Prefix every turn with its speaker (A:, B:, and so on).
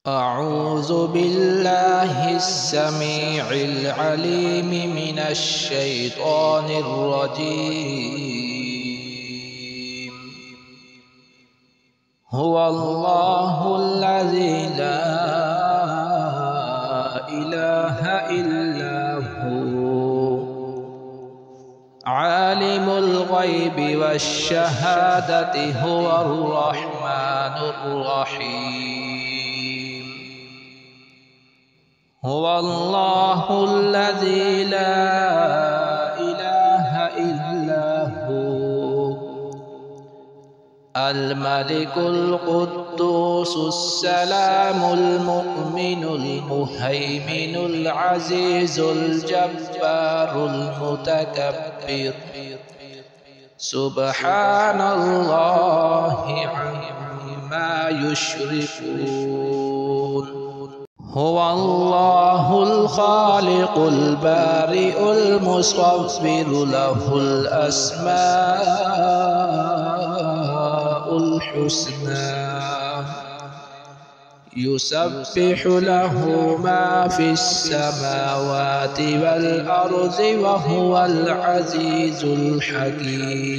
A: أعوذ بالله السميع العليم من الشيطان الرجيم. هو الله الذي لا إله إلا هو عالم الغيب والشهادة هو الرحمن الرحيم. هو الله الذي لا إله إلا هو الملك القدوس السلام المؤمن المهيمن العزيز الجبار المتكبر سبحان الله عما يشركون. هو الله الخالق البارئ المصور له الأسماء الحسنى يسبح له ما في السماوات والأرض وهو العزيز الحكيم.